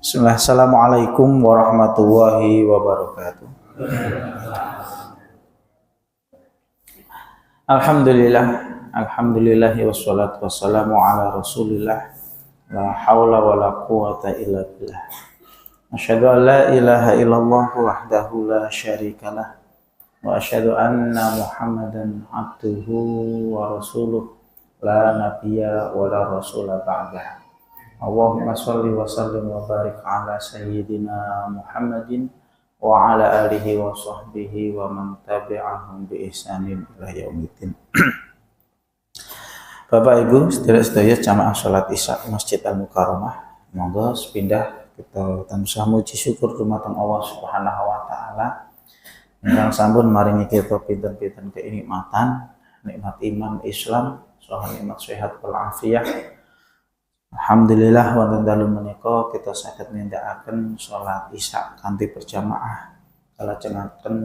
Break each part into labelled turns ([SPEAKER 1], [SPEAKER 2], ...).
[SPEAKER 1] Bismillah. Assalamualaikum warahmatullahi wabarakatuh. Alhamdulillah wassalatu wassalamu ala rasulillah la hawla wa la quwata illa billah. Asyhadu an la ilaha illallah wahdahu la syarikalah wa asyhadu anna Muhammadan abduhu wa rasuluh la nabiyya wa la rasula ba'dah. Allahumma sholli wa sallim wa barik ala sayyidina Muhammadin wa ala alihi wa sahbihi wa man tabi'ahum bi ihsanin ila yaumiddin. Bapak Ibu, sedherek-sedherek jamaah salat Isya Masjid Al-Mukarramah, monggo sepindah kita tansah muji syukur dumateng Allah Subhanahu wa taala ingkang sampun maringi kita pinten-pinten kenikmatan, nikmat iman Islam, saha nikmat sehat wal afiyah. Alhamdulillah wonten dalu menika kita saged nindakaken salat Isya kanthi berjamaah kalajengaken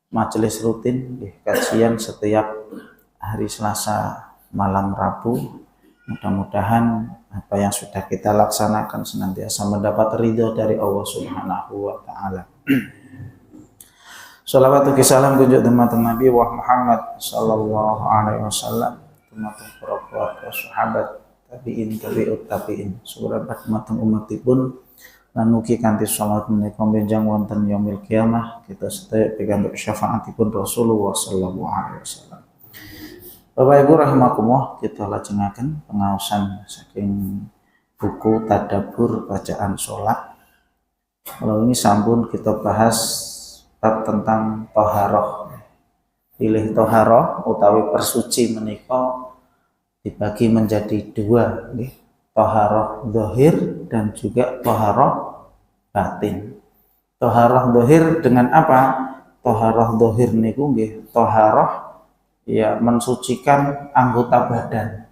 [SPEAKER 1] majelis rutin kajian setiap hari Selasa malam Rabu. Mudah-mudahan apa yang sudah kita laksanakan senantiasa mendapat ridho dari Allah Subhanahu wa taala. Shalawat ugi salam kunjuk dumateng Nabi Muhammad sallallahu alaihi wasallam, dumateng para keluarga sahabat tabi'in tabi'ut tabi'in surabat mateng umatipun lan ugi kanthi salat menika benjang wonten yaumil kiamah kita sedaya pikantuk syafaatipun Rasulullah sallallahu alaihi wasallam. Bapak Ibu rahimakumullah, kita lajengaken pengaosan saking buku Tadabbur Bacaan Salat. Kalau ini sampun kita bahas bab tentang taharah. Pilih taharah utawi persuci menika dibagi menjadi dua, taharah zahir dan juga taharah batin. Taharah zahir dengan apa? Taharah zahir niku nggih taharah ya mensucikan anggota badan,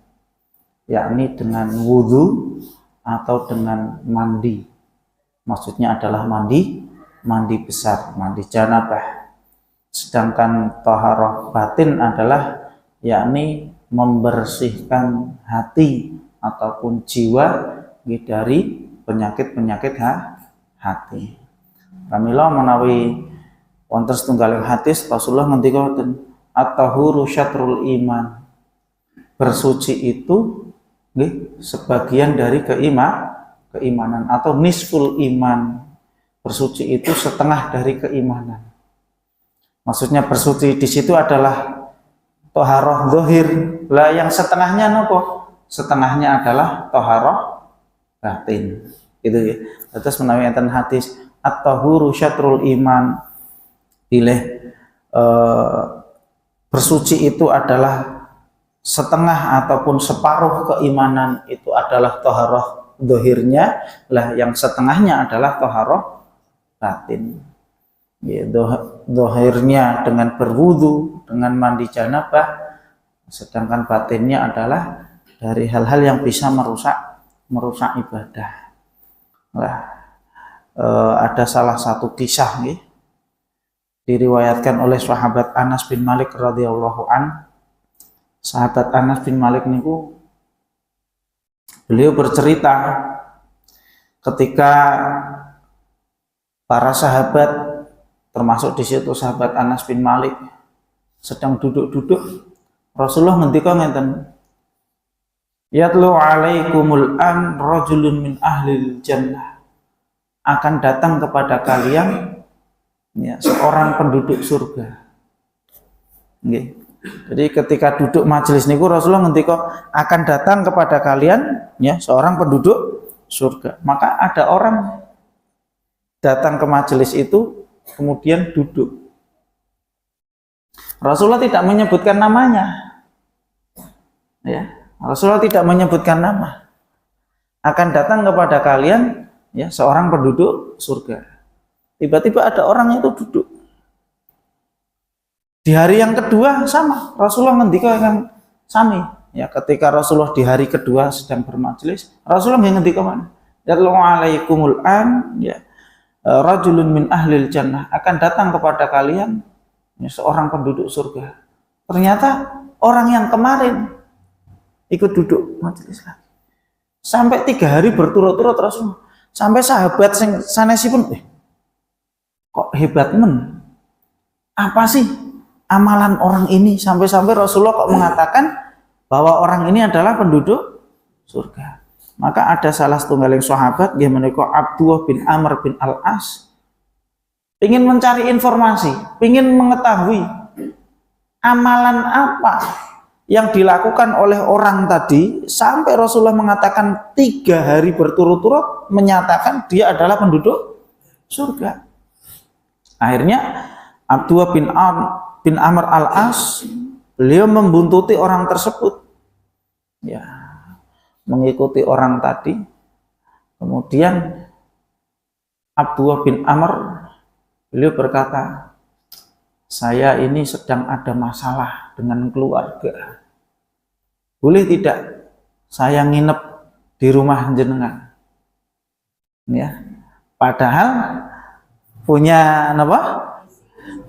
[SPEAKER 1] yakni dengan wudu atau dengan mandi. Maksudnya adalah mandi besar, mandi janabah. Sedangkan taharah batin adalah yakni membersihkan hati ataupun jiwa dari penyakit-penyakit hati. Pramila menawi wonten setunggaling hadis Rasulullah ngendika wonten at-tahuru syatrul iman. Bersuci itu sebagian dari keimanan atau nisful iman. Bersuci itu setengah dari keimanan. Maksudnya bersuci di situ adalah taharah zahir. Lah yang setengahnya nopo? Setengahnya adalah taharah batin. Gitu ya. Terus menawi enten hadis at-tahuru syatrul iman. Pilih bersuci itu adalah setengah ataupun separuh keimanan, itu adalah taharah zahirnya. Lah yang setengahnya adalah taharah batin. Ya, zahirnya dengan berwudu, dengan mandi janabah, sedangkan batinnya adalah dari hal-hal yang bisa merusak ibadah. Nah, ada salah satu kisah diriwayatkan oleh sahabat Anas bin Malik radhiyallahu an. Sahabat Anas bin Malik niku beliau bercerita ketika para sahabat termasuk di situ sahabat Anas bin Malik sedang duduk-duduk, Rasulullah ngendika ngenten, yatlu alaikumul an rajulun min ahlil jannah, akan datang kepada kalian ya, seorang penduduk surga. Jadi ketika duduk majelis niku Rasulullah ngendika akan datang kepada kalian ya seorang penduduk surga. Maka ada orang datang ke majelis itu kemudian duduk. Rasulullah tidak menyebutkan namanya. Ya, Rasulullah tidak menyebutkan nama. Akan datang kepada kalian ya seorang penduduk surga. Tiba-tiba ada orang itu duduk. Di hari yang kedua sama, Rasulullah ngendika yang sami. Ya, ketika Rasulullah di hari kedua sedang bermajelis, Rasulullah ngendika mana? Yallahu alaikumul an ya rajulun min ahlil jannah, akan datang kepada kalian ya, seorang penduduk surga. Ternyata orang yang kemarin ikut duduk majelis lagi. Sampai 3 hari berturut-turut Rasulullah Sampai sahabat sing sanesipun kok hebat men. Apa sih amalan orang ini sampai-sampai Rasulullah kok mengatakan bahwa orang ini adalah penduduk surga. Maka ada salah setunggaling sahabat dia menika Abdullah bin Amr bin Al-As ingin mencari informasi, ingin mengetahui amalan apa yang dilakukan oleh orang tadi sampai Rasulullah mengatakan 3 hari berturut-turut menyatakan dia adalah penduduk surga. Akhirnya Abdullah bin Amr Al-As beliau membuntuti orang tersebut, ya, mengikuti orang tadi. Kemudian Abdullah bin Amr beliau berkata, saya ini sedang ada masalah dengan keluarga. Boleh tidak saya nginep di rumah jenengan? Ya, padahal punya apa?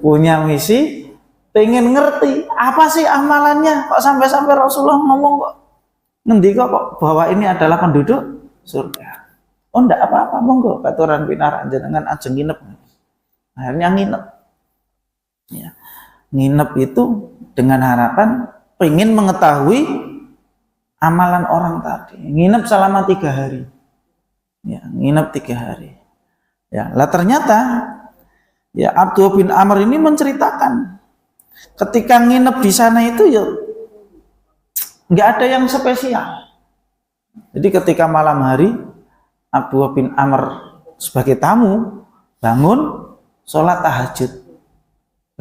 [SPEAKER 1] Punya misi, pengen ngerti apa sih amalannya. Kok sampai-sampai Rasulullah ngomong kok ngendika kok bahwa ini adalah penduduk surga. Oh ndak apa-apa, monggo katuran pinarak jenengan ajeng nginep. Akhirnya nginep. Ya. Nginep itu dengan harapan pengen mengetahui amalan orang tadi. Nginep selama 3 hari. Ya, nginep 3 hari. Ya, lah ternyata ya Abdullah bin Amr ini menceritakan ketika nginep di sana itu ya nggak ada yang spesial. Jadi ketika malam hari Abdullah bin Amr sebagai tamu bangun sholat tahajud.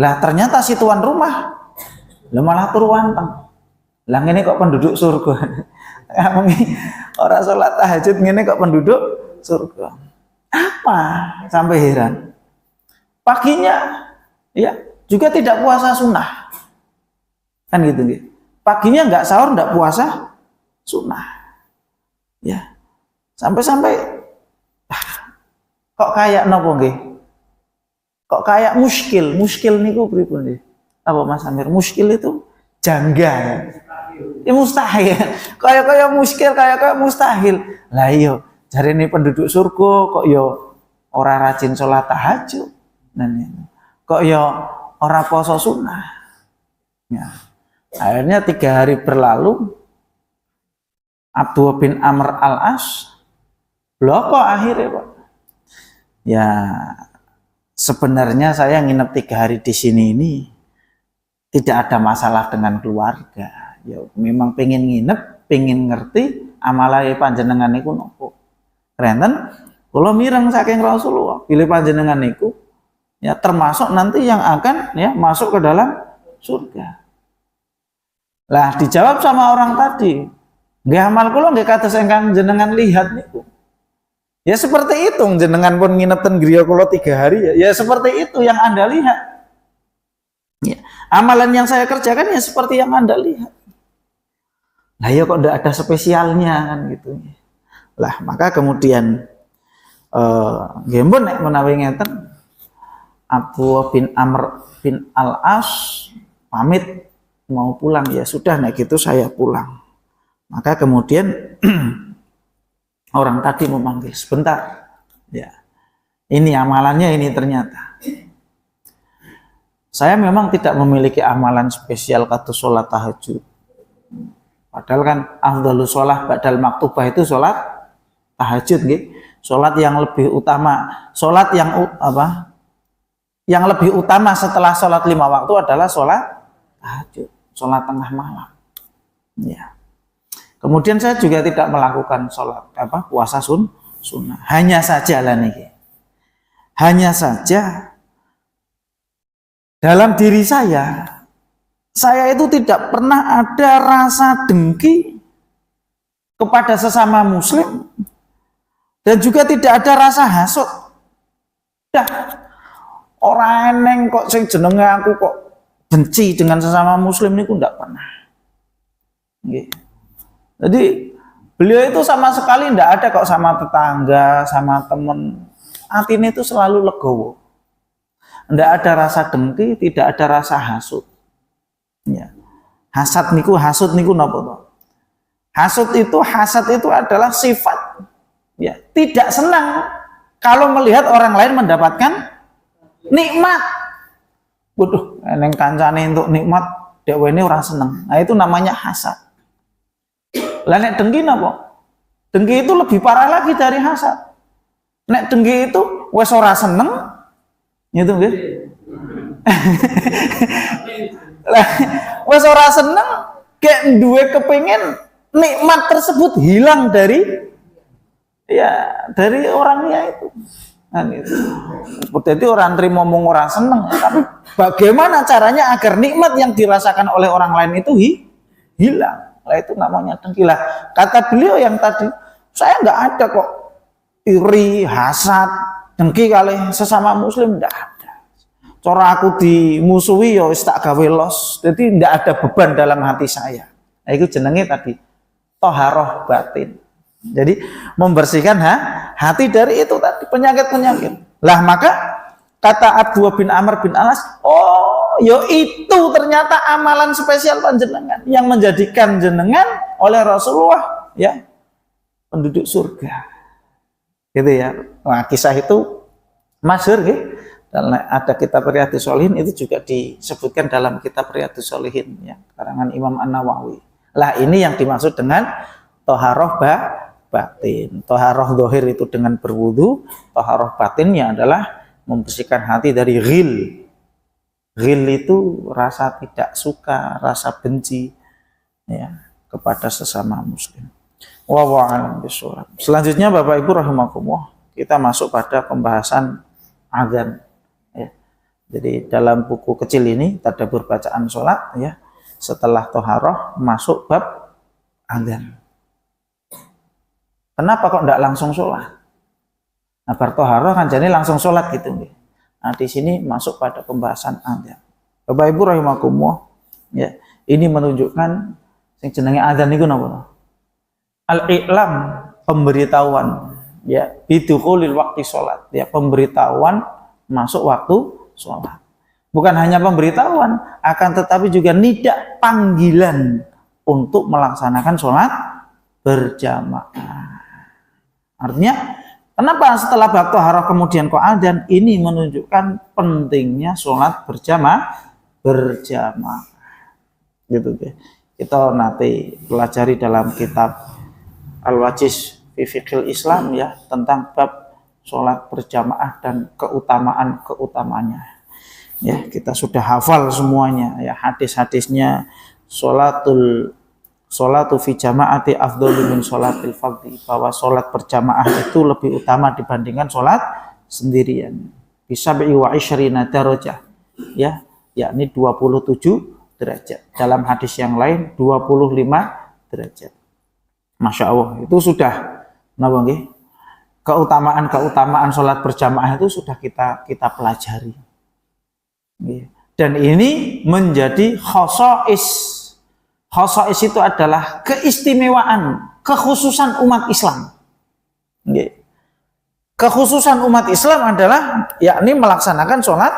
[SPEAKER 1] Lah ternyata si tuan rumah malah turu wanteng. Lah ngene kok penduduk surga. Orang sholat tahajud ngene kok penduduk surga. Apa? Sampai heran. Paginya ya juga tidak puasa sunnah. Kan gitu gitu. Paginya nggak sahur, nggak puasa sunnah. Ya. Sampai-sampai kok kayak nopo nggih? Kok kayak muskil niku pripun nggih? Apa Mas Amir? Muskil itu janggal. Ya mustahil. Kayak muskil, kayak mustahil. Lah iya, jarene penduduk surga kok ya ora rajin sholat tahajud. Kok ya ora poso sunnah. Ya. Akhirnya 3 hari berlalu, Abdullah bin Amr Al-As bloko akhirnya Pak. Ya sebenarnya saya nginep 3 hari di sini ini tidak ada masalah dengan keluarga. Ya memang pengen nginep, pengen ngerti amalai panjenengan niku nopo. Krenten kula mireng saking Rasulullah, pilih panjenengan niku ya termasuk nanti yang akan ya masuk ke dalam surga. Lah dijawab sama orang tadi, nggih amal kula nggih kados ingkang jenengan lihat niku. Ya seperti itu, jenengan pun nginep ten griya kula 3 hari ya seperti itu yang Anda lihat. Ya, amalan yang saya kerjakan ya seperti yang Anda lihat. Lah ya kok ndak ada spesialnya kan gitu. Lah maka kemudian nggih mbon nek menawi ngeten Abdullah bin Amr bin Al-As pamit mau pulang, ya sudah nek gitu saya pulang. Maka kemudian orang tadi memanggil sebentar, ya ini amalannya ini ternyata. Saya memang tidak memiliki amalan spesial kata sholat tahajud. Padahal kan afdhalus sholat ba'dal maktubah itu sholat tahajud, gitu. Sholat yang lebih utama, sholat yang apa? Yang lebih utama setelah sholat 5 waktu adalah sholat tahajud, sholat tengah malam. Ya. Kemudian saya juga tidak melakukan sholat puasa sunnah. Hanya saja lah nih. Hanya saja dalam diri saya itu tidak pernah ada rasa dengki kepada sesama muslim dan juga tidak ada rasa hasud. Dah orang eneng kok sing jenenge aku kok benci dengan sesama muslim niku ndak pernah. Nggih. Jadi beliau itu sama sekali ndak ada kok sama tetangga, sama teman. Atine itu selalu legowo. Ndak ada rasa dengki, tidak ada rasa hasud. Ya. Hasud niku napa to? Hasad itu adalah sifat Ya, tidak senang kalau melihat orang lain mendapatkan nikmat. Waduh, neng kancane untuk nikmat dhewe ini orang seneng. Nah, itu namanya hasad. Lah nek dengki napa? Dengki itu lebih parah lagi dari hasad. Nek dengki itu wes ora seneng, gitu nggih. Lah wes ora seneng, kayak duwe kepengin nikmat tersebut hilang dari orangnya itu. Nah, itu. Jadi orang terima ngomong orang seneng, tapi bagaimana caranya agar nikmat yang dirasakan oleh orang lain itu hilang? Lah itu namanya dengki. Lah kata beliau yang tadi, saya nggak ada kok iri, hasad, dengki kali sesama muslim, nggak ada. Cara aku dimusuhi ya wis tak gawe los. Jadi nggak ada beban dalam hati saya. Nah, itu jenenge tadi toharoh batin. Jadi membersihkan hati dari itu tadi penyakit-penyakit. Lah maka kata Abdullah bin Amr bin Alas, oh yo itu ternyata amalan spesial panjenengan yang menjadikan jenengan oleh Rasulullah ya penduduk surga. Gitu ya. Nah, kisah itu masyhur nggih. Dan ada kitab Riyadhus Shalihin itu juga disebutkan dalam kitab Riyadhus Shalihin ya, karangan Imam An-Nawawi. Lah ini yang dimaksud dengan toharoh batin. Toharoh zahir itu dengan berwudu, toharoh batinnya adalah membersihkan hati dari ghil. Ghil itu rasa tidak suka, rasa benci ya kepada sesama muslim. Wallahu a'lam bishawab. Selanjutnya Bapak Ibu rahimakumullah, kita masuk pada pembahasan azan ya. Jadi dalam buku kecil ini Tadabbur bacaan sholat ya, setelah toharoh masuk bab azan. Kenapa kok tidak langsung sholat? Nah, bar toharoh kan jadi langsung sholat gitu. Nah, di sini masuk pada pembahasan azan. Bapak Ibu rahimakumullah, ya, ini menunjukkan yang jenenge azan itu napa? Al-i'lam, pemberitahuan, ya, bidukhulil waktu sholat, ya, pemberitahuan masuk waktu sholat. Bukan hanya pemberitahuan, akan tetapi juga nidak panggilan untuk melaksanakan sholat berjamaah. Artinya, kenapa setelah bab toharoh kemudian kok adzan? Ini menunjukkan pentingnya sholat berjamaah. Gitu deh. Kita nanti pelajari dalam kitab Al-Wajiz fi Fiqhil Islam ya, tentang bab sholat berjamaah dan keutamaannya. Ya, kita sudah hafal semuanya ya, hadis-hadisnya. Sholatu fi jama'ati afdhalu min sholatil fardhi, bahwa sholat berjamaah itu lebih utama dibandingkan sholat sendirian. Bisa wa isyrina darajah ya, yakni 27 derajat. Dalam hadis yang lain 25 derajat. Masya Allah, itu sudah keutamaan sholat berjamaah itu sudah kita pelajari. Dan ini menjadi khosais. Khosais itu adalah keistimewaan, kekhususan umat Islam. Kekhususan umat Islam adalah yakni melaksanakan sholat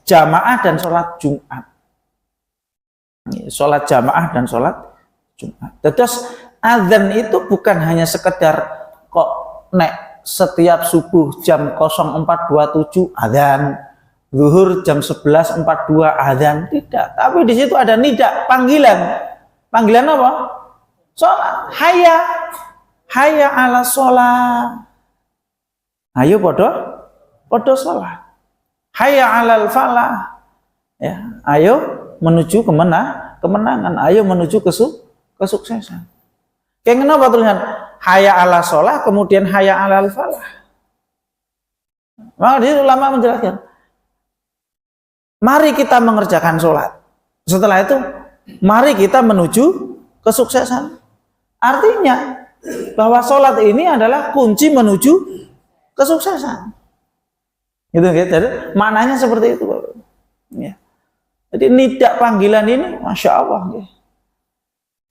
[SPEAKER 1] jamaah dan sholat Jumat. Sholat jamaah dan sholat Jumat. Terus azan itu bukan hanya sekedar kok nek setiap subuh jam 04.27 azan, zuhur jam 11.42 azan, tidak. Tapi di situ ada nidak, panggilan. Panggilan apa? Sholat. Hayya ala sholat. Ayo podo sholat. Hayya alal falah. Ya, ayo menuju kemenangan. Ayo menuju kesuksesan. Kayak kenapa tulisan hayya ala sholat kemudian hayya alal falah? Maka di ulama menjelaskan, mari kita mengerjakan sholat. Setelah itu, mari kita menuju kesuksesan. Artinya bahwa sholat ini adalah kunci menuju kesuksesan. Gitu, jadi maknanya seperti itu, Bapak. Ya. Jadi nidak panggilan ini, masya Allah.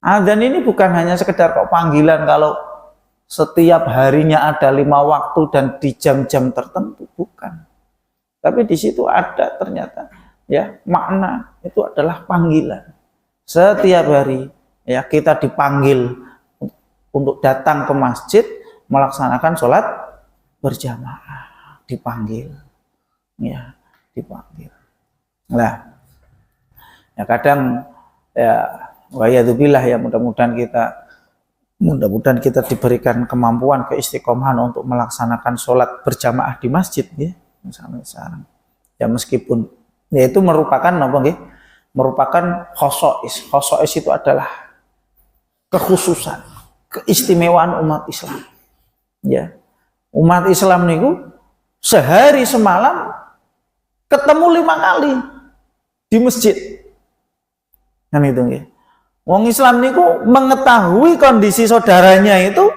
[SPEAKER 1] Adzan ini bukan hanya sekedar kok panggilan kalau setiap harinya ada 5 waktu dan di jam-jam tertentu, bukan. Tapi di situ ada ternyata ya makna itu adalah panggilan. Setiap hari ya kita dipanggil untuk datang ke masjid melaksanakan sholat berjamaah, dipanggil, ya dipanggil. Nah, ya kadang ya wa'iyadzubillah ya mudah-mudahan kita diberikan kemampuan keistiqomahan untuk melaksanakan sholat berjamaah di masjid, ya misalnya sekarang. Ya meskipun ya itu merupakan apa nggih? Merupakan khosois. Khosois itu adalah kekhususan, keistimewaan umat Islam. Ya. Umat Islam niku sehari semalam ketemu 5 kali di masjid. Kan itu nggih. Wong Islam niku mengetahui kondisi saudaranya itu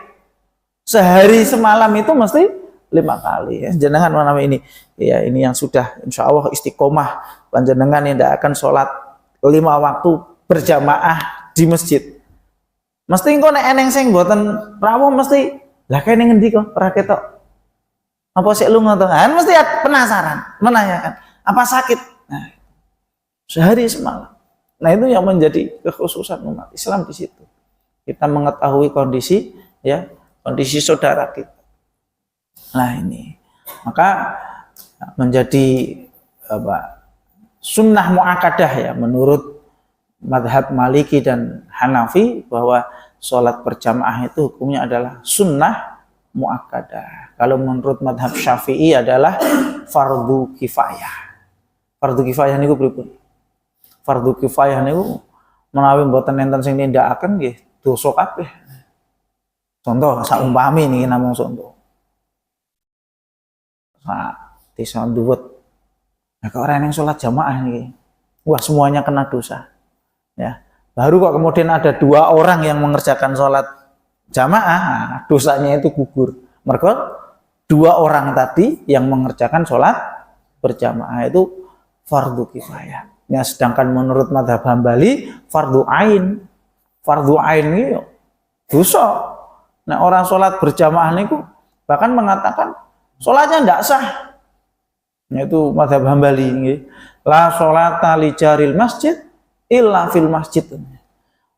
[SPEAKER 1] sehari semalam itu mesti 5 kali, ya. Jenengan mana ini? Ya ini yang sudah insya Allah istiqomah panjenengan yang tidak akan sholat 5 waktu berjamaah di masjid. Mesti engko nek eneng sing mboten rawuh mesti lah kene ngendi kok ora ketok. Apa sik lu ngoten? Mesti penasaran, menanyakan, apa sakit? Nah, sehari semalam. Nah, itu yang menjadi kekhususan umat Islam di situ. Kita mengetahui kondisi saudara kita. Nah, ini. Maka menjadi sunnah muakkadah ya menurut madhab Maliki dan Hanafi bahwa sholat berjamaah itu hukumnya adalah sunnah muakkadah. Kalau menurut madhab Syafi'i adalah fardu kifayah. Fardu kifayah niku pripun? Fardu kifayah niku menawi mboten enten sing nindakaken nggih dosa kabeh. Contoh saumpami niki namung contoh. Desa nduwet. Nah, kok ora yang sholat jamaah nih, wah semuanya kena dosa. Ya, baru kok kemudian ada 2 orang yang mengerjakan sholat jamaah, nah, dosanya itu gugur. Mereka 2 orang tadi yang mengerjakan sholat berjamaah itu fardu kifayah. Ya, sedangkan menurut madhab Hambali fardu ain. Fardu ain ini dosa. Nah, orang sholat berjamaah niku bahkan mengatakan sholatnya tidak sah. Yaitu madhab Hambali nggih. La sholata li jaril masjid illa fil masjid.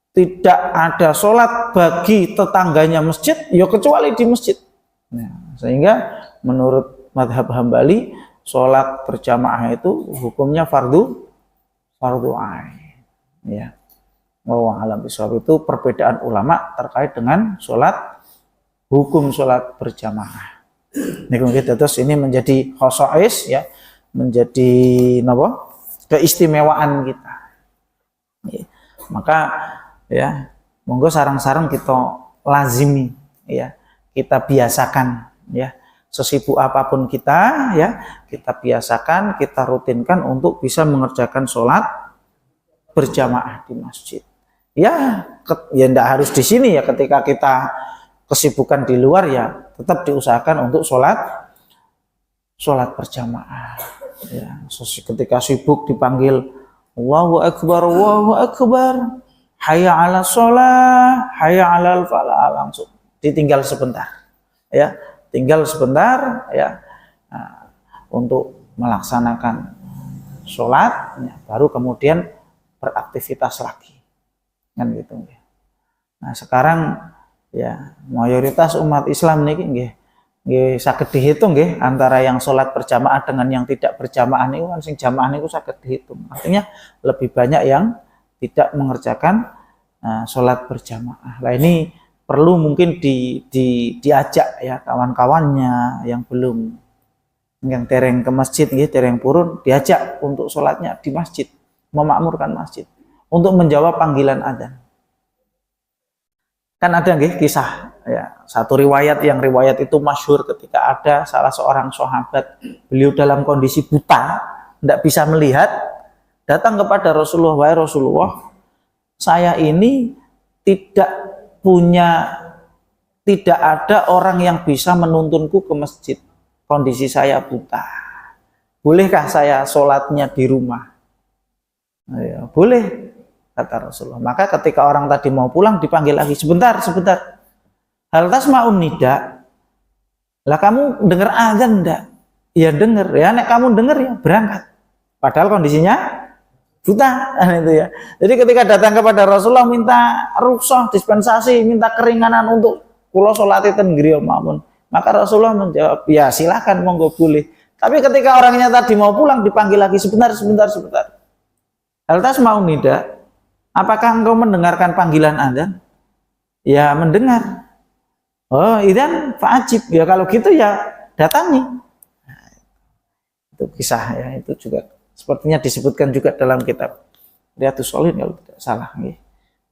[SPEAKER 1] Tidak ada sholat bagi tetangganya masjid ya kecuali di masjid. Nah, sehingga menurut madhab Hambali sholat berjamaah itu hukumnya fardu ain. Ya. Wallahu a'lam bishawab. Itu perbedaan ulama terkait dengan hukum sholat berjamaah. Terus ini menjadi khosois ya, menjadi keistimewaan kita. Ya. Maka ya monggo sarang-sarang kita lazimi ya, kita biasakan ya, sesibuk apapun kita ya, kita biasakan, kita rutinkan untuk bisa mengerjakan sholat berjamaah di masjid. Ya enggak harus di sini ya, ketika kita kesibukan di luar ya tetap diusahakan untuk sholat berjamaah. Ya, ketika sibuk dipanggil Allahu Akbar, hayya 'ala sholah, hayya 'alal falah, langsung ditinggal sebentar. Ya, tinggal sebentar ya, untuk melaksanakan sholat, ya, baru kemudian beraktivitas lagi. Kan gitu. Nah, sekarang ya mayoritas umat Islam niki nggih saged dihitung nggih antara yang sholat berjamaah dengan yang tidak berjamaah niku kan sing jamaah niku saged dihitung. Artinya lebih banyak yang tidak mengerjakan sholat berjamaah. Lah ini perlu mungkin diajak ya kawan-kawannya yang belum, yang tereng ke masjid nggih, tereng purun, diajak untuk sholatnya di masjid, memakmurkan masjid untuk menjawab panggilan adzan. Kan ada nggih kisah ya, satu riwayat itu masyhur ketika ada salah seorang sahabat, beliau dalam kondisi buta, tidak bisa melihat, datang kepada Rasulullah, wahai Rasulullah, saya ini tidak ada orang yang bisa menuntunku ke masjid, kondisi saya buta, bolehkah saya sholatnya di rumah? Ya, boleh, kata Rasulullah. Maka ketika orang tadi mau pulang dipanggil lagi, sebentar. Hal tasma'un nida. Lah kamu dengar azan enggak? Ya dengar. Ya nek kamu dengar ya berangkat. Padahal kondisinya buta, itu ya. Jadi ketika datang kepada Rasulullah minta rukhsah, dispensasi, minta keringanan untuk kula salate ten griya mawon. Maka Rasulullah menjawab, ya silakan monggo boleh. Tapi ketika orangnya tadi mau pulang dipanggil lagi, sebentar. Lantas mau tidak? Apakah engkau mendengarkan panggilan adzan? Ya mendengar. Oh, idzan fa'ajib. Ya kalau gitu ya datangi. Nah, itu kisah ya, itu juga sepertinya disebutkan juga dalam kitab Riyadhus Shalihin kalau tidak salah.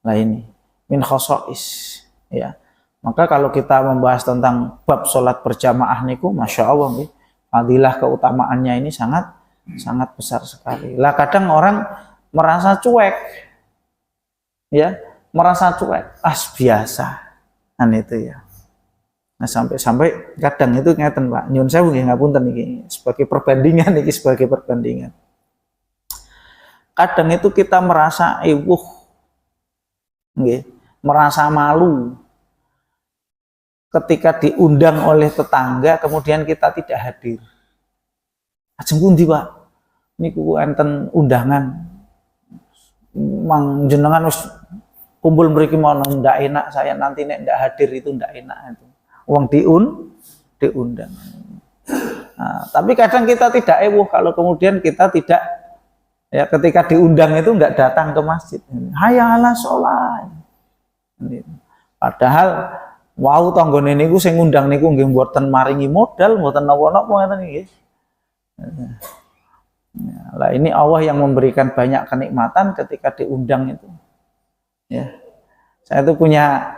[SPEAKER 1] Nah ini min khosais ya. Maka kalau kita membahas tentang bab sholat berjamaah niku, masya Allah, fadilah keutamaannya ini sangat besar sekali. Lah kadang orang merasa cuek, ya, biasa, kan itu ya. Nah sampai kadang itu ngeten Pak, nyun sewu nggih ngapunten iki sebagai perbandingan. Kadang itu kita merasa merasa malu ketika diundang oleh tetangga kemudian kita tidak hadir. Ajeng pundi Pak? Niku enten undangan. Mang jenengan wis kumpul mriki mau ndak enak, saya nanti nek ndak hadir itu ndak enak itu. Wong diundang. Nah, tapi kadang kita tidak kalau kemudian kita tidak ya ketika diundang itu nggak datang ke masjid. Hayya 'alas sholat. Padahal wau tanggane niku sing ngundang niku nggih mboten maringi modal, mboten napa-napa ngoten nggih. Lah ini Allah yang memberikan banyak kenikmatan ketika diundang itu. Ya. Saya itu punya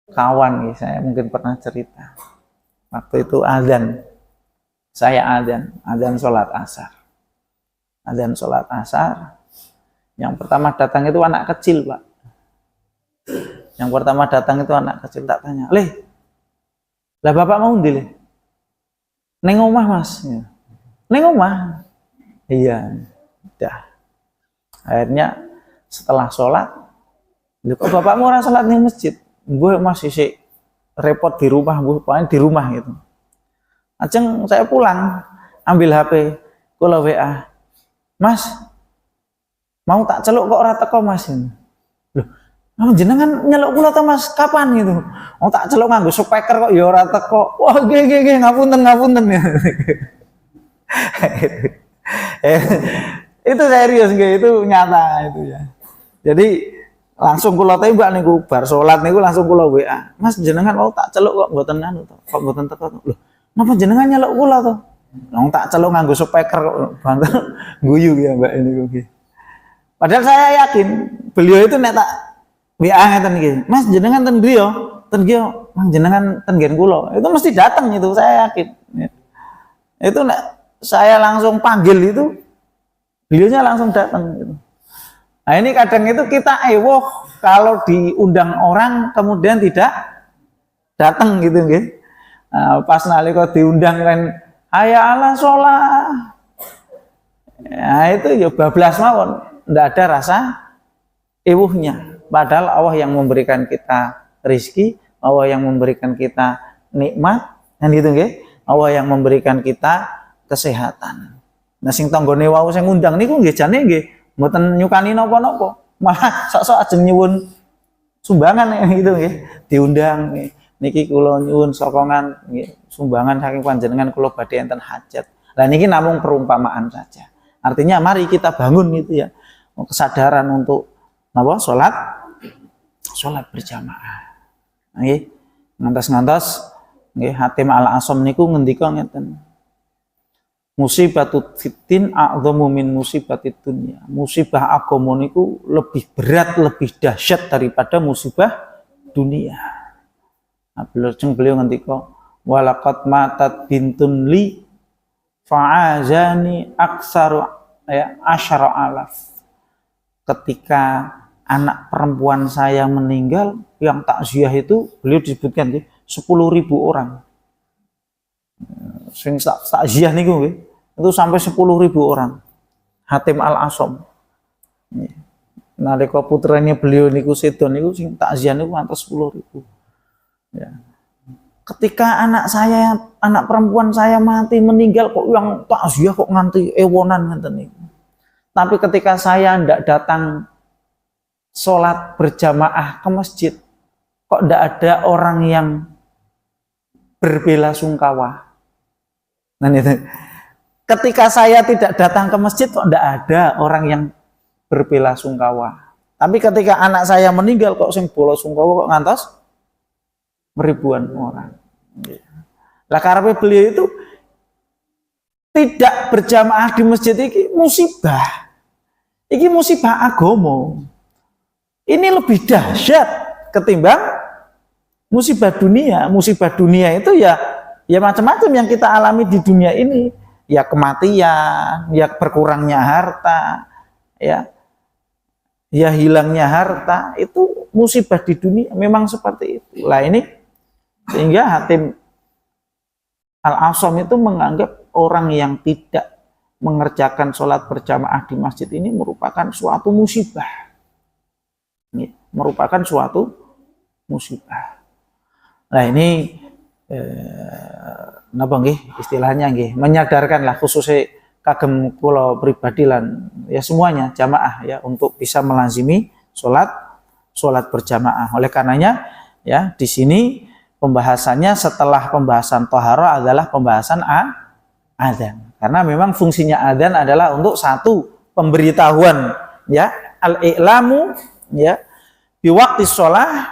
[SPEAKER 1] kawan, saya mungkin pernah cerita. Waktu itu azan. Saya azan sholat asar. Azan sholat asar. Yang pertama datang itu anak kecil, Pak. Yang pertama datang itu anak kecil, tak tanya, "Leh, lah bapak mau ndi, Leh?" "Neng omah, Mas." "Neng omah?" "Iya." Udah. Akhirnya setelah sholat, "Kok bapakmu ora sholat di masjid?" "Gue masih sih repot di rumah, Bu, pokoknya di rumah gitu." Ajeng saya pulang, ambil HP, kula WA, "Mas, mau tak celuk kok ora teko, Mas." "Loh, jenengan nyeluk kula to Mas, kapan gitu?" "Oh tak celuk nganggo speaker kok ya ora teko." "Wah, nggih, ngapunten ya." Itu serius nggih, itu nyata itu ya. Jadi langsung kula tembak niku bar salat niku langsung kula WA, "Mas jenengan mau tak celuk kok mboten anu to, kok mboten teko." "Loh, napa jenengan nyeluk kula to?" "Wong tak celuk nganggo speaker kok." Banter guyu ya Mbak ini nggih. Padahal saya yakin beliau itu nek tak WA ngeten iki, "Mas jenengan ten griya, Mang jenengan ten nggen kula." Itu mesti datang itu, saya yakin. Itu nek saya langsung panggil itu, beliaunya langsung datang gitu. Nah ini kadang itu kita kalau diundang orang kemudian tidak datang gitu gitu. Nah, pas nalika diundang kan hayya 'alas sholat. Nah itu ya bablas mawon, ndak ada rasa ewuhnya. Padahal Allah yang memberikan kita rizki, Allah yang memberikan kita nikmat, kan gitu nggih. Allah yang memberikan kita kesehatan. Nah sing tanggane wau sing ngundang niku nggih jane nggih mboten nyukani napa-napa. Malah sok-sok ajeng nyuwun sumbangan gitu nggih. Diundang nggih. Niki kula nyuwun sokongan nggih, sumbangan saking panjenengan kula badhe enten hajat. Lah niki namung perumpamaan saja. Artinya mari kita bangun gitu ya. Kesadaran untuk napa? Salat berjamaah. Nggih. Ngantos-ngantos nggih Hatim Al-Asam niku ngendika ngeten. Musibatut fitin a'dhamu min musibatid dunya. Musibah agama niku lebih berat, lebih dahsyat daripada musibah dunia. Nah, beliau ngendika, walaqad matat bintun li fa'azani aksaru ya asyara alaf. Ketika anak perempuan saya meninggal, yang takziah itu beliau disebutkan 10.000 orang. Sing takziah niku nggih itu sampai 10.000 orang. Hatim Al-Asam. Nalika putranya beliau niku sedo niku sing takziah niku ngantos 10.000. Ya. Ketika anak perempuan saya mati meninggal kok yang takziah kok nganti ewonan ngeten niku. Tapi ketika saya ndak datang sholat berjamaah ke masjid, kok tidak ada orang yang berbelasungkawa. Nah itu, ketika saya tidak datang ke masjid kok tidak ada orang yang berbelasungkawa. Tapi ketika anak saya meninggal kok sing belasungkawa kok ngantos ribuan orang. Lah karepe beliau itu tidak berjamaah di masjid ini musibah. Ini musibah agama. Ini lebih dahsyat ketimbang musibah dunia. Musibah dunia itu ya macam-macam yang kita alami di dunia ini. Ya kematian, ya berkurangnya harta, ya hilangnya harta, itu musibah di dunia memang seperti itu. Lah ini sehingga Hatim Al-Asam itu menganggap orang yang tidak mengerjakan sholat berjamaah di masjid ini merupakan suatu musibah. Ini merupakan suatu musibah. Nah ini napa nggih istilahnya nggih menyadarkanlah khususnya kagem kula pribadi lan ya semuanya jamaah ya untuk bisa melazimi sholat berjamaah. Oleh karenanya ya di sini pembahasannya setelah pembahasan thaharah adalah pembahasan adzan. Karena memang fungsinya adzan adalah untuk satu pemberitahuan ya al-i'lamu ya bi waqti shalah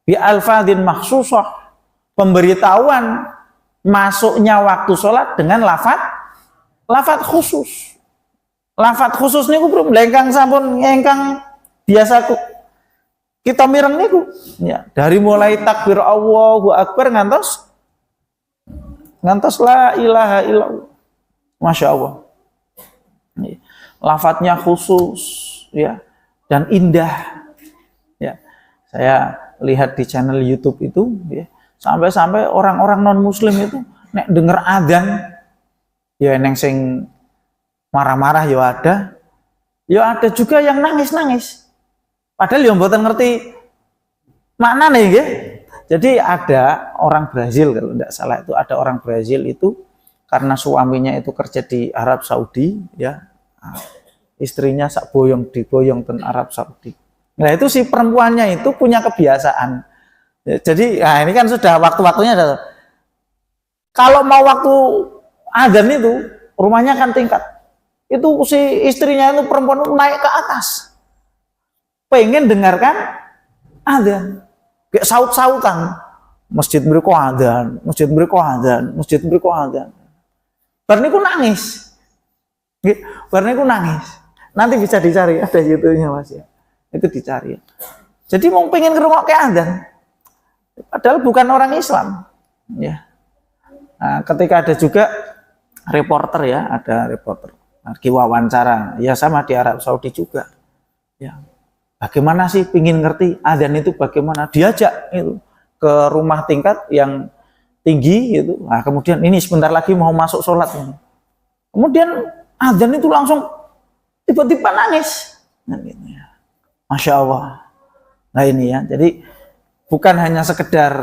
[SPEAKER 1] bi alfadhin makhsusah, pemberitahuan masuknya waktu sholat dengan lafaz khusus. Lafaz khusus niku mlengkang sampun engkang biasa kita mireng niku ya, dari mulai takbir Allahu Akbar ngantos la ilaha illallah. Masya Allah. Lafadznya khusus ya dan indah. Ya. Saya lihat di channel YouTube itu ya, sampai-sampai orang-orang non-muslim itu nek denger adzan ya neng sing marah-marah ya ada juga yang nangis-nangis. Padahal yang mboten ngerti maknane nggih. Jadi ada orang Brazil kalau tidak salah itu ada orang Brazil itu karena suaminya itu kerja di Arab Saudi ya. Istrinya sak boyong diboyong ten Arab Saudi. Nah itu si perempuannya itu punya kebiasaan. Jadi nah ini kan sudah waktu-waktunya ada. Kalau mau waktu adzan itu rumahnya kan tingkat. Itu si istrinya itu perempuan itu naik ke atas. Pengen dengarkan adzan. Kayak saut-sautan. Masjid mriku adzan, masjid mriku adzan, masjid mriku adzan. Bar niku nangis. Nggih, bar niku nangis. Nanti bisa dicari ada YouTube-nya Mas ya. Itu dicari. Jadi mau pengen ngrungokke adzan. Padahal bukan orang Islam. Ya. Nah, ketika ada juga reporter ya, ada reporter lagi wawancara. Ya sama di Arab Saudi juga. Ya. Bagaimana sih pingin ngerti adzan itu bagaimana? Diajak itu ke rumah tingkat yang tinggi gitu. Nah, kemudian ini sebentar lagi mau masuk sholat. Kemudian adzan itu langsung tiba-tiba nangis. Nah, gitu ya. Masya Allah. Nah ini ya. Jadi bukan hanya sekedar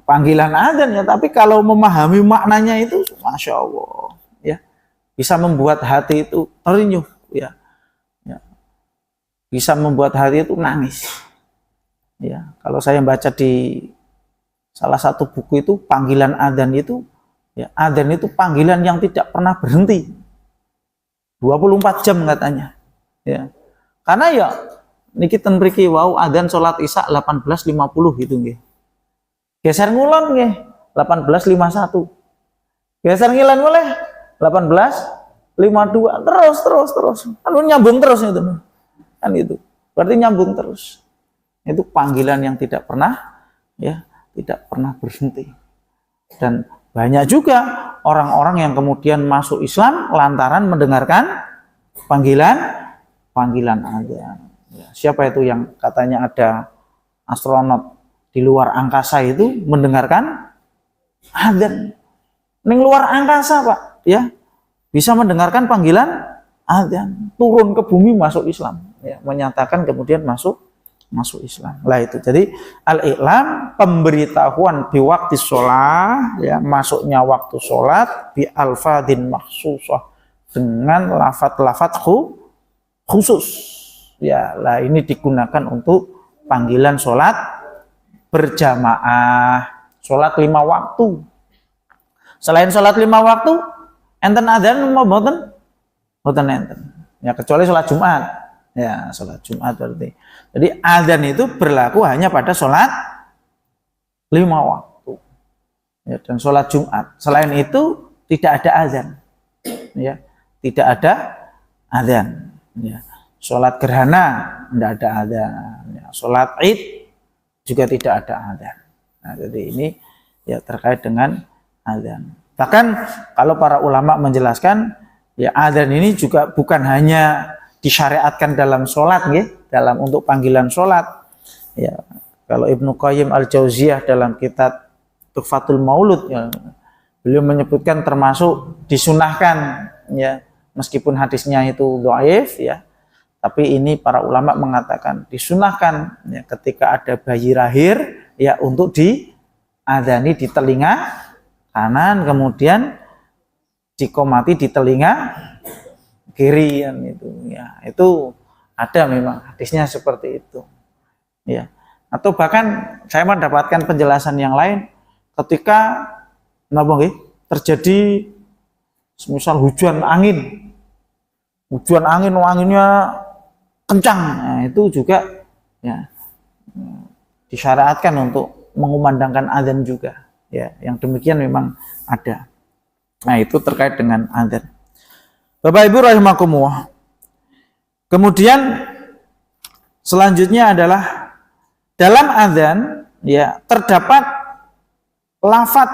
[SPEAKER 1] panggilan adzan ya, tapi kalau memahami maknanya itu, masya Allah, ya bisa membuat hati itu terenyuh, ya. Bisa membuat hati itu nangis. Ya, kalau saya baca di salah satu buku itu panggilan adzan itu, ya adzan itu panggilan yang tidak pernah berhenti, 24 jam katanya. Ya, karena ya niki ten mriki wau adzan salat Isya 18.50 gitu nggih. Geser ngulon nggih 18.51. Geser ngilan boleh 18.52 terus. Kan nyambung terus itu. Kan itu. Berarti nyambung terus. Itu panggilan yang tidak pernah ya, tidak pernah berhenti. Dan banyak juga orang-orang yang kemudian masuk Islam lantaran mendengarkan panggilan adzan. Ya, siapa itu yang katanya ada astronot di luar angkasa itu mendengarkan adzan. Ning luar angkasa Pak, ya bisa mendengarkan panggilan adzan, turun ke bumi masuk Islam, ya, menyatakan kemudian masuk Islam. Lah itu. Jadi al-i'lam pemberitahuan di waktu sholat, ya masuknya waktu sholat bi alfadhin makhsusah dengan lafaz-lafaz khusus. Ya, lah ini digunakan untuk panggilan sholat berjamaah, sholat 5 waktu. Selain sholat 5 waktu, enten adzan mau mboten? Mboten enten. Ya kecuali sholat Jumat. Ya, sholat Jumat berarti. Jadi adzan itu berlaku hanya pada sholat 5 waktu. Ya, dan sholat Jumat. Selain itu tidak ada adzan. Ya, tidak ada adzan. Ya. Sholat gerhana tidak ada adzan. Ya. Sholat Id juga tidak ada adzan. Nah, jadi ini ya terkait dengan adzan. Bahkan kalau para ulama menjelaskan ya adzan ini juga bukan hanya disyariatkan dalam sholat, dalam untuk panggilan sholat. Ya, kalau Ibnu Qayyim Al-Jauziyah dalam kitab Tuhfatul Maulud, ya, beliau menyebutkan termasuk disunahkan, ya, meskipun hadisnya itu dhaif, ya, tapi ini para ulama mengatakan disunahkan, ya, ketika ada bayi lahir, ya, untuk diadzani di telinga kanan, kemudian diqomati di telinga kiri, ya, itu ada memang hadisnya seperti itu, ya. Atau bahkan saya mendapatkan penjelasan yang lain ketika terjadi misal hujan angin, anginnya kencang, nah, itu juga ya disyariatkan untuk mengumandangkan adzan juga, ya, yang demikian memang ada. Nah, itu terkait dengan adzan. Bapak Ibu rahimakumullah. Kemudian selanjutnya adalah dalam adzan, ya, terdapat lafaz,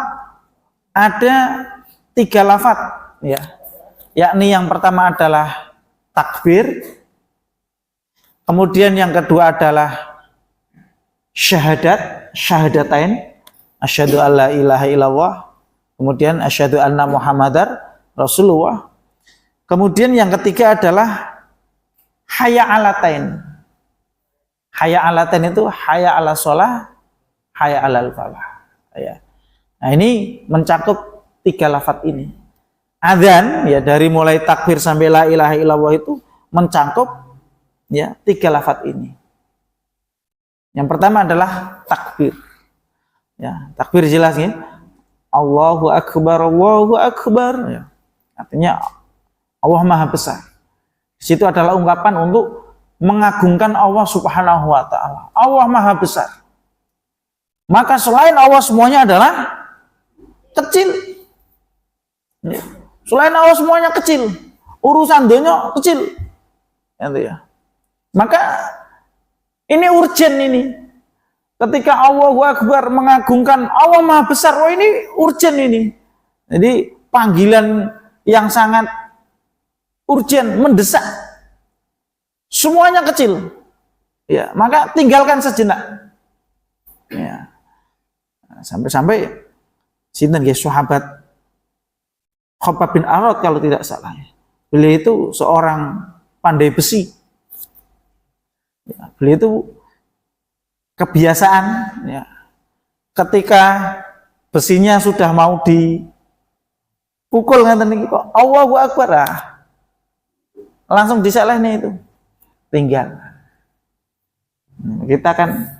[SPEAKER 1] ada 3 lafaz, ya, yakni yang pertama adalah takbir, kemudian yang kedua adalah syahadatain, asyhadu alla ilaha illallah, kemudian asyhadu anna muhammadar rasulullah, kemudian yang ketiga adalah hayya alatain. Hayya alatain itu hayya ala sholah, hayya alal falah, ya. Nah, ini mencakup 3 lafaz ini. Adzan, ya, dari mulai takbir sampai la ilaha illallah itu mencakup, ya, 3 lafaz ini. Yang pertama adalah takbir. Ya, takbir jelas, ya. Allahu akbar, Allahu akbar, ya. Artinya Allah Maha Besar. Di situ adalah ungkapan untuk mengagungkan Allah Subhanahu wa taala. Allah Maha Besar. Maka selain Allah semuanya adalah kecil. Selain Allah semuanya kecil. Urusan dunia kecil. Ya. Maka ini urgen ini. Ketika Allahu Akbar mengagungkan Allah Maha Besar, oh ini urgen ini. Jadi panggilan yang sangat urgen, mendesak. Semuanya kecil. Ya, maka tinggalkan sejenak. Ya. Sampai-sampai sinten nggih sahabat Khabbab bin Arad kalau tidak salah. Beliau itu seorang pandai besi. Ya, beliau itu kebiasaan, ya, ketika besinya sudah mau dipukul ngeten niki kok Allahu Akbar, langsung diselehne itu. Tinggal. Kita kan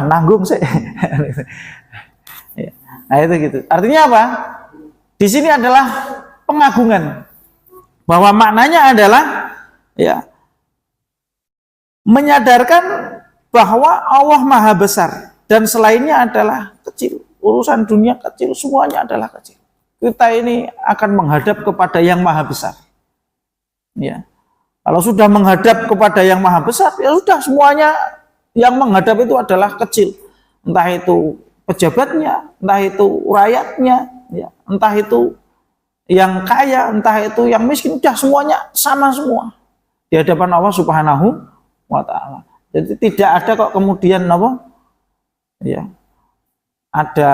[SPEAKER 1] nanggung sih. Nah, itu gitu. Artinya apa? Di sini adalah pengagungan. Bahwa maknanya adalah, ya, menyadarkan bahwa Allah Maha Besar dan selainnya adalah kecil. Urusan dunia kecil, semuanya adalah kecil. Kita ini akan menghadap kepada yang Maha Besar. Ya. Kalau sudah menghadap kepada yang Maha Besar, ya sudah, semuanya yang menghadap itu adalah kecil. Entah itu pejabatnya, entah itu rakyatnya, ya, entah itu yang kaya, entah itu yang miskin, sudah semuanya sama semua di hadapan Allah Subhanahu wa taala. Jadi tidak ada kok kemudian ya, ada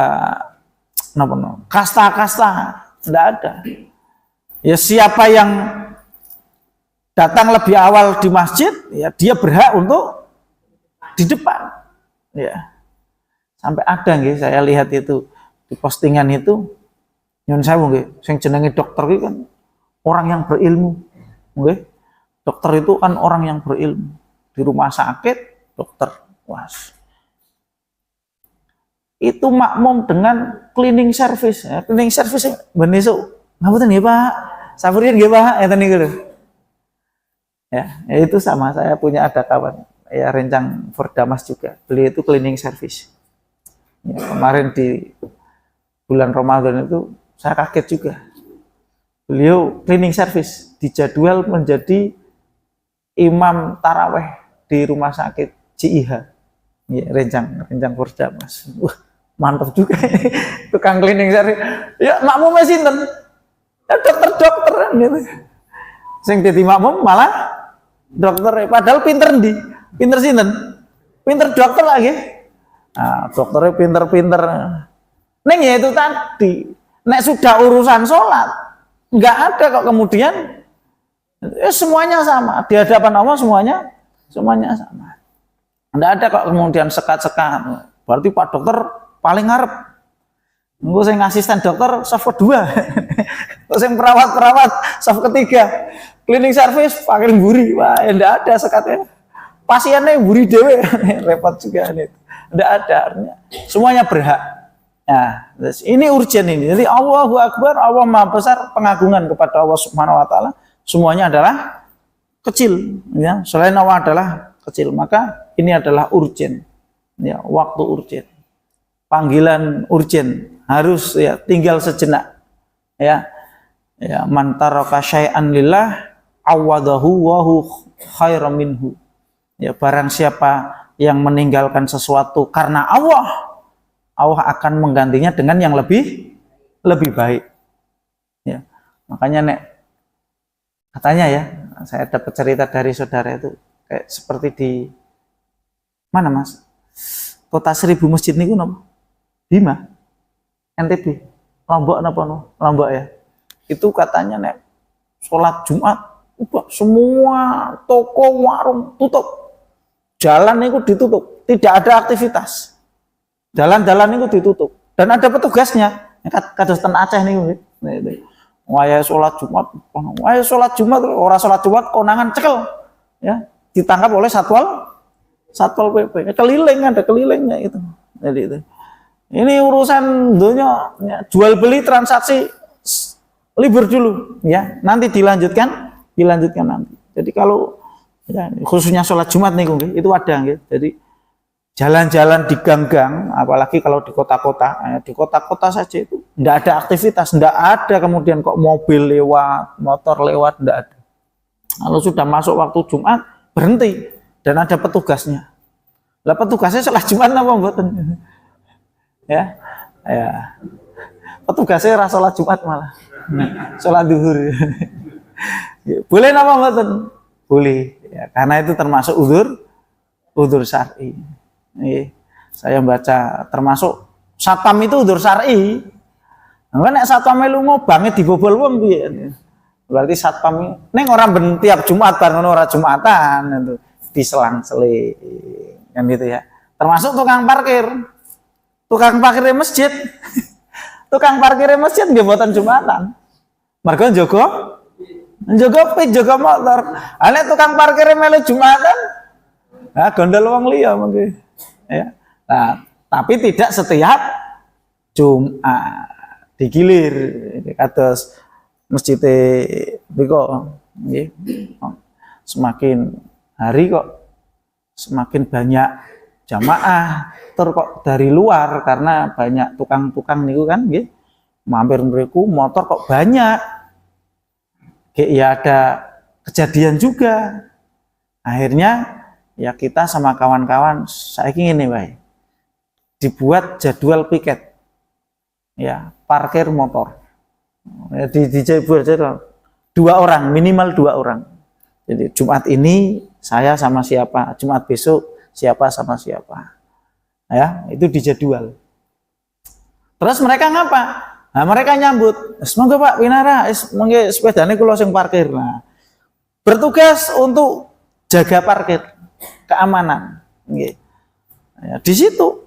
[SPEAKER 1] kasta-kasta, tidak ada. Ya, siapa yang datang lebih awal di masjid, ya, dia berhak untuk di depan. Ya. Sampai ada nggih, saya lihat itu di postingan itu, nyun sewu nggih, sing jenenge dokter itu kan orang yang berilmu. Nggih. Dokter itu kan orang yang berilmu. Di rumah sakit, dokter, was. itu makmum dengan cleaning service. Ya, cleaning service benesuk. Ngapunten nggih Pak. Sampuripun nggih Pak, ngeten niku lho. Ya, itu sama saya punya ada kawan ya rencang Fordamas juga. Beliau itu cleaning service. Ya, kemarin di bulan Ramadan itu saya kaget juga. Beliau cleaning service dijadwal menjadi imam taraweh di rumah sakit CIH. Ya, rencang Fordamas. Wah, mantap juga tukang cleaning service. Ya, makmumnya sinten? Ya, dokter-dokteran gitu. Sing dadi makmum malah dokter, padahal pinter ndi? Pinter sinten? Pinter dokter lagi. Nah, dokternya pinter-pinter. Neng ya itu tadi, nek sudah urusan sholat, nggak ada kok kemudian ya semuanya sama di hadapan Allah, semuanya sama. Nggak ada kok kemudian sekat-sekat. Berarti Pak Dokter paling ngarep. Gue saya ngasisten dokter saf kedua, terus yang perawat saf ketiga, cleaning service pakai buri, wah ya nggak ada sekatnya. Pasiennya buri dewe, repot juga nih. Nggak ada, artinya semuanya berhak. Nah, ini urgent ini. Jadi Allahu Akbar, Allah Maha Besar, pengagungan kepada Allah Subhanahu Wa Taala. Semuanya adalah kecil, ya. Selain Allah adalah kecil, maka ini adalah urgent, ya. Waktu urgent, panggilan urgent, harus ya tinggal sejenak, ya. Ya, man taraka syai'an lillah awadahu wa hu khairam minhu. Ya, barang siapa yang meninggalkan sesuatu karena Allah akan menggantinya dengan yang lebih baik. Ya. Makanya nek katanya ya, saya dapat cerita dari saudara itu kayak seperti di mana Mas? Kota 1000 masjid niku napa? Bima. NTB. Lombok napa no? Lombok ya. Itu katanya nek sholat Jumat semua toko warung tutup. Jalan itu ditutup, tidak ada aktivitas. Jalan-jalan itu ditutup dan ada petugasnya. Kados ten Aceh niku. Waya sholat Jumat, orang sholat Jumat konangan cekel, ya ditangkap oleh satpol PP. Ada kelilingnya itu. Jadi itu. Ini urusan dunia, ya, jual beli transaksi libur dulu, ya nanti dilanjutkan nanti. Jadi kalau ya, khususnya sholat Jumat nih, itu ada, gitu. Jadi jalan-jalan di gang-gang, apalagi kalau di kota-kota, ya, di kota-kota saja itu tidak ada aktivitas, tidak ada kemudian kok mobil lewat, motor lewat, tidak ada. Kalau sudah masuk waktu Jumat berhenti dan ada petugasnya. Lah petugasnya sholat Jumat apa mboten? Ya, petugasnya ora sholat Jumat malah, sholat duhur. Boleh apa mboten? Boleh, ya, karena itu termasuk udzur syar'i. Saya baca termasuk satpam itu udzur syar'i. Nek satpam lunga banget dibobol wong piye? Berarti satpam ning ora ben tiap Jumat bar ngono ora Jumatan itu diselang-seling kan gitu ya. Termasuk tukang parkir masjid. Tukang parkir masjid nggih mboten Jumatan. Mergo njogo motor. Ane tukang parkir melu Jumatan. Nah, gondol wong liya mengki. Ya. Nah, tapi tidak setiap Jumat digilir kados masjid biko nggih. Semakin hari kok semakin banyak jamaah kok dari luar karena banyak tukang-tukang niku kan nggih. Mampir mriku motor kok banyak. Ya ada kejadian juga. Akhirnya ya kita sama kawan-kawan saya ingin nih baik dibuat jadwal piket ya parkir motor ya, dibuat jadwal minimal dua orang. Jadi Jumat ini saya sama siapa, Jumat besok siapa sama siapa, ya itu dijadwal. Terus mereka ngapa? Nah mereka nyambut, semoga Pak Winara, semoga sepedanya kula sing parkir. Nah bertugas untuk jaga parkir, keamanan. Ya, di situ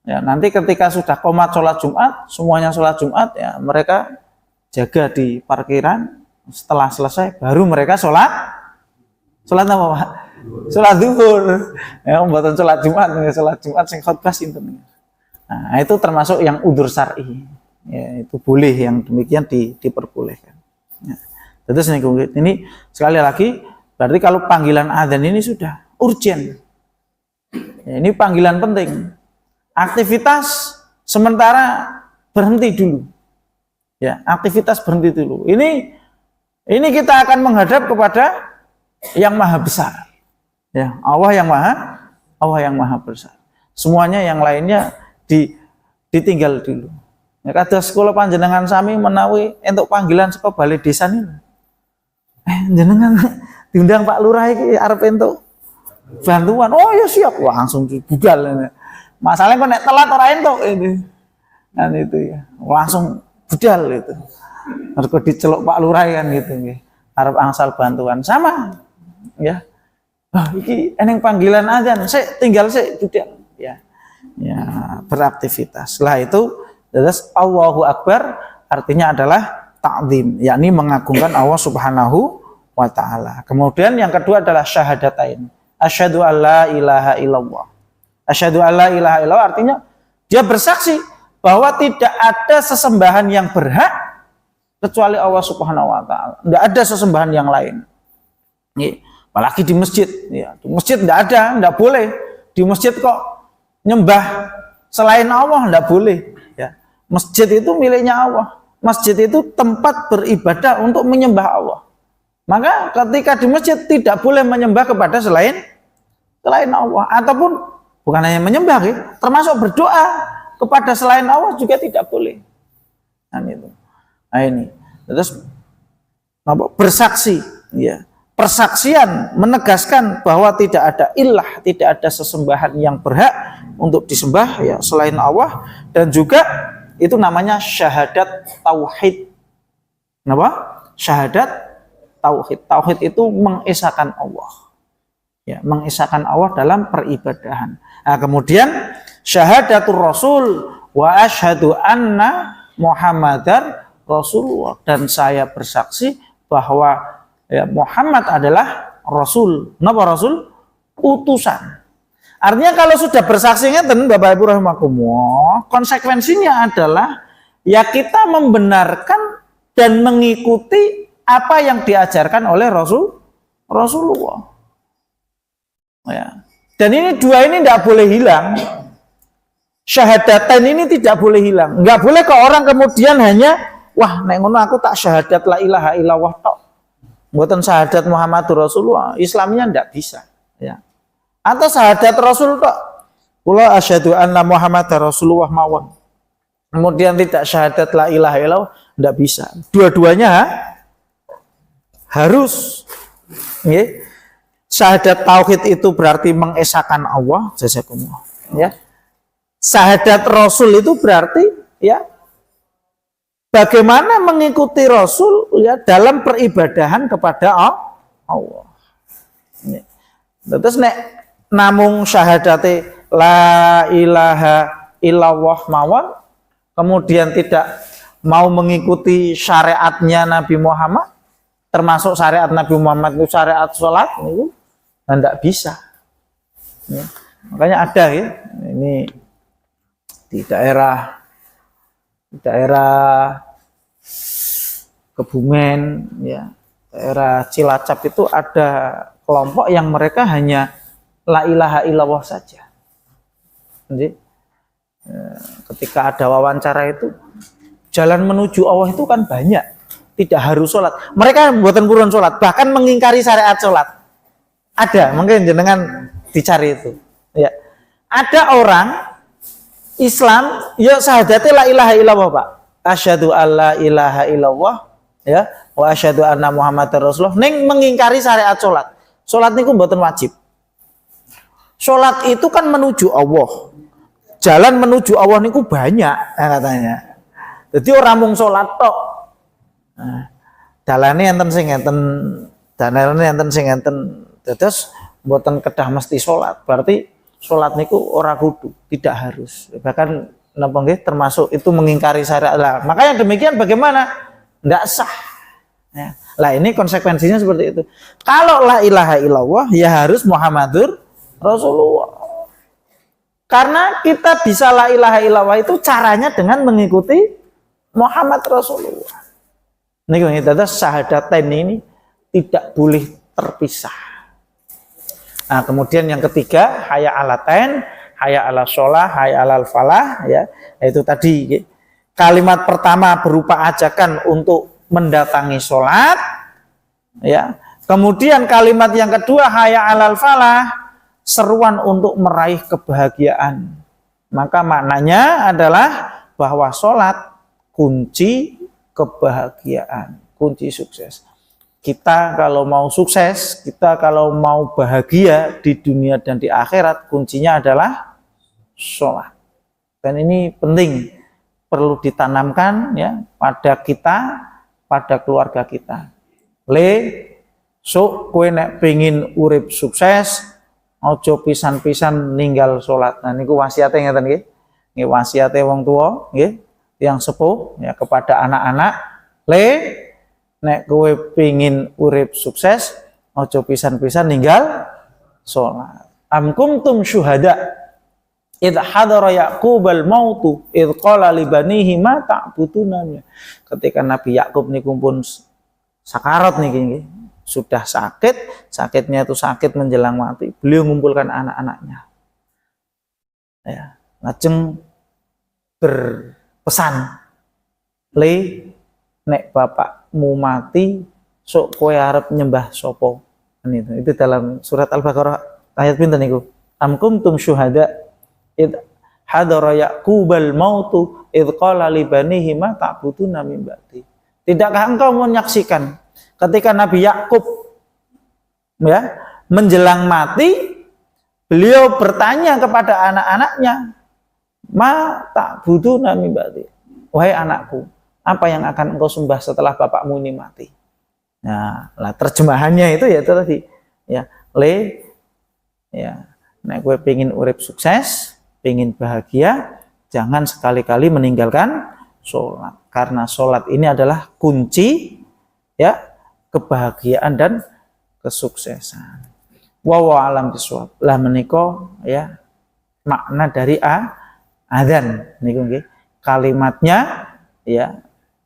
[SPEAKER 1] ya nanti ketika sudah qomat sholat Jumat, semuanya sholat Jumat ya mereka jaga di parkiran. Setelah selesai baru mereka sholat apa Pak? Sholat zuhur. Ya mboten sholat Jumat sing khotbah sinten. Nah, itu termasuk yang udzur syar'i. Ya, itu boleh yang demikian diperbolehkan. Ya. Terus ini sekali lagi berarti kalau panggilan adzan ini sudah urgent. Ya, ini panggilan penting. Aktivitas sementara berhenti dulu. Ya, aktivitas berhenti dulu. Ini kita akan menghadap kepada yang maha besar. Ya, Allah yang maha besar. Semuanya yang lainnya ditinggal dulu. Ya, kados kula panjenengan sami menawi entuk panggilan saka balai desa niku. Jenengan diundang Pak Lurah iki arep entuk bantuan. Oh ya siap, langsung budal. Masalahnya kok nek telat ora entuk ini. Dan itu ya, langsung budal itu. Mergo diceluk Pak Lurah kan gitu nggih. Arep angsal bantuan sama. Ya. Oh, iki eneng panggilan adzan, sik tinggal sik budal ya. Ya, beraktivitas. Setelah itu terus Allahu Akbar artinya adalah ta'zim, yakni mengagungkan Allah Subhanahu wa taala. Kemudian yang kedua adalah syahadatain. Asyhadu alla ilaha illallah. Asyhadu alla ilaha illallah artinya dia bersaksi bahwa tidak ada sesembahan yang berhak kecuali Allah Subhanahu wa taala. Tidak ada sesembahan yang lain. Nih, apalagi di masjid, ya. Di masjid tidak ada, tidak boleh. Di masjid kok nyembah selain Allah, tidak boleh. Masjid itu miliknya Allah. Masjid itu tempat beribadah untuk menyembah Allah. Maka ketika di masjid tidak boleh menyembah kepada selain Allah. Ataupun bukan hanya menyembah, ya, termasuk berdoa kepada selain Allah juga tidak boleh. Nah ini. Terus bersaksi, ya. Persaksian menegaskan bahwa tidak ada ilah, tidak ada sesembahan yang berhak untuk disembah ya selain Allah, dan juga itu namanya syahadat tauhid. Kenapa? Syahadat tauhid. Tauhid itu mengesahkan Allah. Ya, mengesahkan Allah dalam peribadahan. Nah, kemudian syahadatul Rasul wa asyhadu anna Muhammadar Rasulullah, dan saya bersaksi bahwa ya, Muhammad adalah Rasul. Kenapa Rasul? Utusan. Artinya kalau sudah bersaksinya ngeten Bapak Ibu rahimakumullah, konsekuensinya adalah ya kita membenarkan dan mengikuti apa yang diajarkan oleh Rasulullah. Ya. Dan ini dua ini tidak boleh hilang. Syahadatain ini tidak boleh hilang. Enggak boleh ke orang kemudian hanya wah nek ngono aku tak syahadat la ilaha illallah tok. Mboten syahadat Muhammadur Rasulullah. Islamnya tidak bisa, ya. Atau syahadat Rasul tok. Kula asyhadu anna Muhammadar Rasulullah mawon. Kemudian tidak syahadat la ilaha illallah, tidak bisa. Dua-duanya harus. Nggih. Syahadat tauhid itu berarti mengesahkan Allah, jazakumullah. Ya. Syahadat Rasul itu berarti ya bagaimana mengikuti Rasul ya dalam peribadahan kepada Allah. Ya. Terus nek namung syahadate la ilaha illallah mawon, kemudian tidak mau mengikuti syariatnya Nabi Muhammad, termasuk syariat Nabi Muhammad itu syariat sholat, itu tidak bisa. Ya. Makanya ada ya, ini di daerah Kebumen, ya, daerah Cilacap itu ada kelompok yang mereka hanya la ilaha illallah saja. Jadi ketika ada wawancara itu jalan menuju Allah itu kan banyak, tidak harus sholat. Mereka buatan purun sholat, bahkan mengingkari syariat sholat. Ada, mungkin jenengan dicari itu. Ya, ada orang Islam, ya syahadatnya la ilaha illallah Pak. Asyhadu alla ilaha illallah, ya, wa asyhadu anna Muhammadar Rasulullah. Neng mengingkari syariat sholat. Sholat niku mboten wajib. Sholat itu kan menuju Allah. Jalan menuju Allah niku banyak, katanya. Jadi orang mung sholat tok. Nah, dalane enten sing enten, dalane enten sing enten. Terus mboten kedah mesti sholat. Berarti sholat niku ora kudu, tidak harus. Bahkan napa nggih termasuk itu mengingkari syariat. Lah, makanya demikian bagaimana? Enggak sah. Ya. Lah ini konsekuensinya seperti itu. Kalau la ilaha illallah ya harus Muhammadur Rasulullah. Karena kita bisa la ilaha illallah itu caranya dengan mengikuti Muhammad Rasulullah. Ini kita syahadatain ini tidak boleh terpisah. Nah, kemudian yang ketiga, hayya alatain, hayya ala sholah, hayya alal falah, ya, itu tadi kalimat pertama berupa ajakan untuk mendatangi sholat, ya. Kemudian kalimat yang kedua, hayya alal falah, seruan untuk meraih kebahagiaan. Maka maknanya adalah bahwa sholat kunci kebahagiaan, kunci sukses. Kita kalau mau sukses, kita kalau mau bahagia di dunia dan di akhirat, kuncinya adalah sholat. Dan ini penting, perlu ditanamkan ya pada kita, pada keluarga kita. Sok kowe nek pengin urip sukses, ojo pisan-pisan ninggal sholat. Nah niku wasiate ngeten nggih. Nggih wasiate wong tua nggih, yang sepuh ya kepada anak-anak. Nek kowe pengin urip sukses, ojo pisan-pisan ninggal sholat. Am kuntum syuhada idh hadara Yaqubal mautu idh qala li banihi ma ta'buduna. Ketika Nabi Yakub niku pun sakarat niki nggih, sudah sakit, sakitnya itu sakit menjelang mati, beliau mengumpulkan anak-anaknya. Ya, lajeng berpesan, nek bapakmu mati, sok kowe arep nyembah sopo. Itu dalam surat Al-Baqarah ayat pinten niku? Am kuntum syuhada id hadara Yaqubal mautu id qala li banihi ma ta'buduna min ba'di. Tidakkah engkau menyaksikan ketika Nabi Yakub ya menjelang mati, beliau bertanya kepada anak-anaknya, ma ta'buduna min ba'di. Wahai anakku, apa yang akan engkau sembah setelah bapakmu ini mati? Nah, lah terjemahannya itu ya itu tadi. Ya, nek gue pengen urip sukses, pengen bahagia, jangan sekali-kali meninggalkan sholat. Karena sholat ini adalah kunci ya kebahagiaan dan kesuksesan. Wallahu a'lam bishawab. Lah menika ya makna dari adzan niku nggih. Kalimatnya ya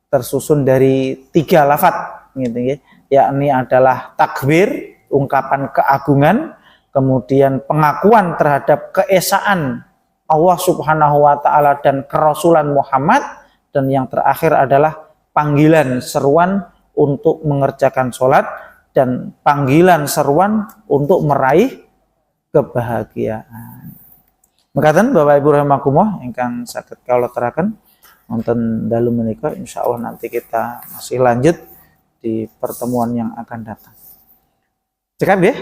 [SPEAKER 1] tersusun dari 3 lafaz gitu nggih. Yakni adalah takbir, ungkapan keagungan, kemudian pengakuan terhadap keesaan Allah Subhanahu wa taala dan kerasulan Muhammad, dan yang terakhir adalah panggilan seruan untuk mengerjakan sholat dan panggilan seruan untuk meraih kebahagiaan. Mekaten Bapak Ibu rahimakumullah ingkang saged kawula teraken wonten dalu menika, insyaallah nanti kita masih lanjut di pertemuan yang akan datang. Cekap ya.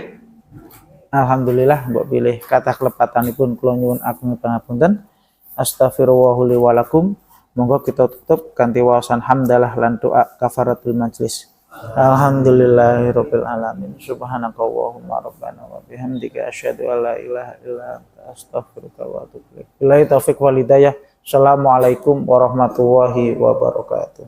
[SPEAKER 1] Alhamdulillah mbok pilih kata klepatanipun kula nyuwun agung pangapunten. Astaghfirullah li wa lakum. Monggo kita tutup kanthi waosan hamdalah lan doa kafaratul majlis. Alhamdulillahirabbil alamin. Subhanakallahumma rabbana wa bihamdika asyhadu an la ilaha illa anta astaghfiruka wa atubu ilaik. Billahi taufiq wal hidayah. Assalamualaikum warahmatullahi wabarakatuh.